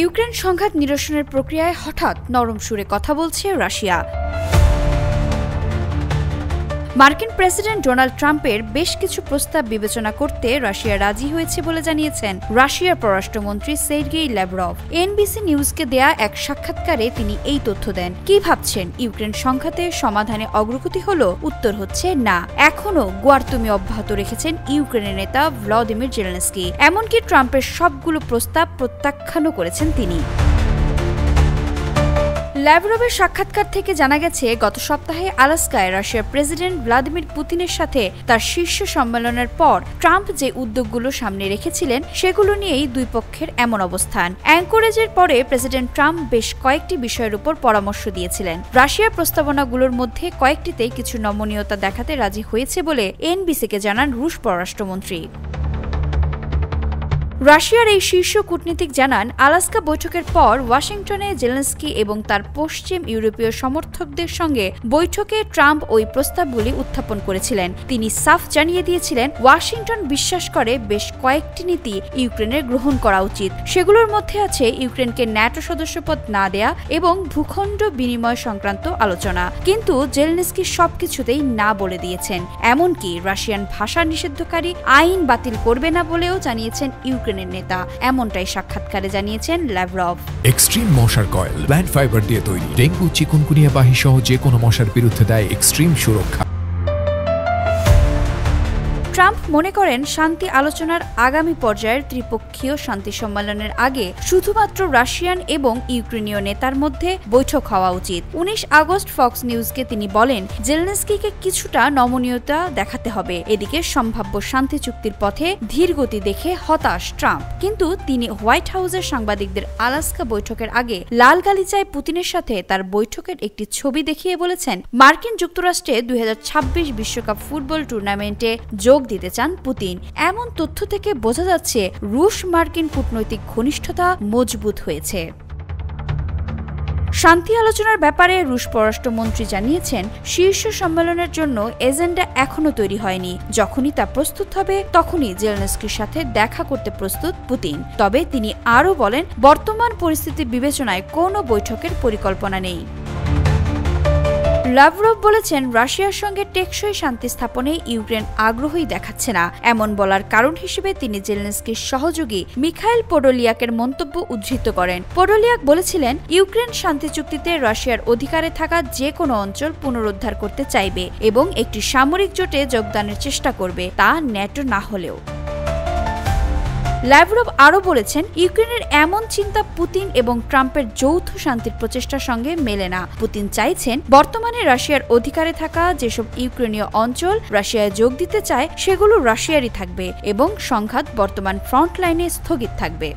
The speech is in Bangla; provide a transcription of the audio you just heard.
ইউক্রেন সংঘাত নিরসনের প্রক্রিয়ায় হঠাৎ নরম সুরে কথা বলছে রাশিয়া। মার্কিন প্রেসিডেন্ট ডোনাল্ড ট্রাম্পের বেশ কিছু প্রস্তাব বিবেচনা করতে রাশিয়া রাজি হয়েছে বলে জানিয়েছেন রাশিয়ার পররাষ্ট্রমন্ত্রী সের্গেই ল্যাভরভ। এনবিসি নিউজকে দেয়া এক সাক্ষাৎকারে তিনি এই তথ্য দেন। কি ভাবছেন, ইউক্রেন সংঘাতে সমাধানে অগ্রগতি হলো? উত্তর হচ্ছে না। এখনো গোয়ার্তুমি অব্যাহত রেখেছেন ইউক্রেনের নেতা ভ্লাদিমির জেলেনস্কি। এমনকি ট্রাম্পের সবগুলো প্রস্তাব প্রত্যাখ্যানও করেছেন তিনি। ল্যাভরভের সাক্ষাৎকার থেকে জানা গেছে, গত সপ্তাহে আলাস্কায় রাশিয়ার প্রেসিডেন্ট ভ্লাদিমির পুতিনের সাথে তার শীর্ষ সম্মেলনের পর ট্রাম্প যে উদ্যোগগুলো সামনে রেখেছিলেন সেগুলো নিয়েই দুই পক্ষের এমন অবস্থান। অ্যাঙ্করেজের পরে প্রেসিডেন্ট ট্রাম্প বেশ কয়েকটি বিষয়ের উপর পরামর্শ দিয়েছিলেন। রাশিয়ার প্রস্তাবনাগুলোর মধ্যে কয়েকটিতে কিছু নমনীয়তা দেখাতে রাজি হয়েছে বলে এনবিসিকে জানান রুশ পররাষ্ট্রমন্ত্রী। রাশিয়ার এই শীর্ষ কূটনীতিক জানান, আলাস্কা বৈঠকের পর ওয়াশিংটনে জেলেনস্কি এবং তার পশ্চিম ইউরোপীয় সমর্থকদের সঙ্গে বৈঠকে ট্রাম্প ওই প্রস্তাবগুলি উত্থাপন করেছিলেন। তিনি সাফ জানিয়ে দিয়েছিলেন, ওয়াশিংটন বিশ্বাস করে বেশ কয়েকটি নীতি ইউক্রেনের গ্রহণ করা উচিত। সেগুলোর মধ্যে আছে ইউক্রেনকে ন্যাটো সদস্যপদ না দেয়া এবং ভূখণ্ড বিনিময় সংক্রান্ত আলোচনা। কিন্তু জেলেনস্কি সবকিছুতেই না বলে দিয়েছেন। এমনকি রাশিয়ান ভাষা নিষিদ্ধকারী আইন বাতিল করবে না বলেও জানিয়েছেন ইউক্রেনের নেতা। এমনটাই সাক্ষাৎকারে জানিয়েছেন ল্যাভরভ। এক্সট্রিম মশার কয়েল প্ল্যান্ট ফাইবার দিয়ে তৈরি, ডেঙ্গু, চিকুনগুনিয়া বাহি সহ যে কোনো মশার বিরুদ্ধে দেয় এক্সট্রিম সুরক্ষা। ট্রাম্প মনে করেন, শান্তি আলোচনার আগামী পর্যায়ের ত্রিপক্ষীয় শান্তি সম্মেলনের আগে শুধুমাত্র রাশিয়ান এবং ইউক্রেনীয় নেতার মধ্যে বৈঠক হওয়া উচিত। 19 আগস্ট ফক্স নিউজকে তিনি বলেন, জেলেনস্কিকে কিছুটা নমনীয়তা দেখাতে হবে। এদিকে সম্ভাব্য শান্তি চুক্তির পথে ধীর গতি দেখে হতাশ ট্রাম্প। কিন্তু তিনি হোয়াইট হাউসের সাংবাদিকদের আলাস্কা বৈঠকের আগে লাল গালিচায় পুতিনের সাথে তার বৈঠকের একটি ছবি দেখিয়ে বলেছেন, মার্কিন যুক্তরাষ্ট্রে 2026 বিশ্বকাপ ফুটবল টুর্নামেন্টে যোগ দিতে চান পুতিন। এমন তথ্য থেকে বোঝা যাচ্ছে রুশ মার্কিন কূটনৈতিক ঘনিষ্ঠতা মজবুত হয়েছে। শান্তি আলোচনার ব্যাপারে রুশ পররাষ্ট্রমন্ত্রী জানিয়েছেন, শীর্ষ সম্মেলনের জন্য এজেন্ডা এখনো তৈরি হয়নি। যখনই তা প্রস্তুত হবে তখনই জেলেনস্কির সাথে দেখা করতে প্রস্তুত পুতিন। তবে তিনি আরও বলেন, বর্তমান পরিস্থিতি বিবেচনায় কোনো বৈঠকের পরিকল্পনা নেই। ল্যাভরভ বলেছেন, রাশিয়ার সঙ্গে টেকসই শান্তি স্থাপনে ইউক্রেন আগ্রহই দেখাচ্ছে না। এমন বলার কারণ হিসেবে তিনি জেলেনস্কির সহযোগী মিখাইল পোডোলিয়াকের মন্তব্য উদ্ধৃত করেন। পোডোলিয়াক বলেছিলেন, ইউক্রেন শান্তি চুক্তিতে রাশিয়ার অধিকারে থাকা যে কোনো অঞ্চল পুনরুদ্ধার করতে চাইবে এবং একটি সামরিক জোটে যোগদানের চেষ্টা করবে, তা ন্যাটো না হলেও। ল্যাভরভ আরও বলেছেন, ইউক্রেনের এমন চিন্তা পুতিন এবং ট্রাম্পের যৌথ শান্তির প্রচেষ্টার সঙ্গে মেলে না। পুতিন চাইছেন, বর্তমানে রাশিয়ার অধিকারে থাকা যেসব ইউক্রেনীয় অঞ্চল রাশিয়ায় যোগ দিতে চায় সেগুলো রাশিয়ারই থাকবে এবং সংঘাত বর্তমান ফ্রন্ট লাইনে স্থগিত থাকবে।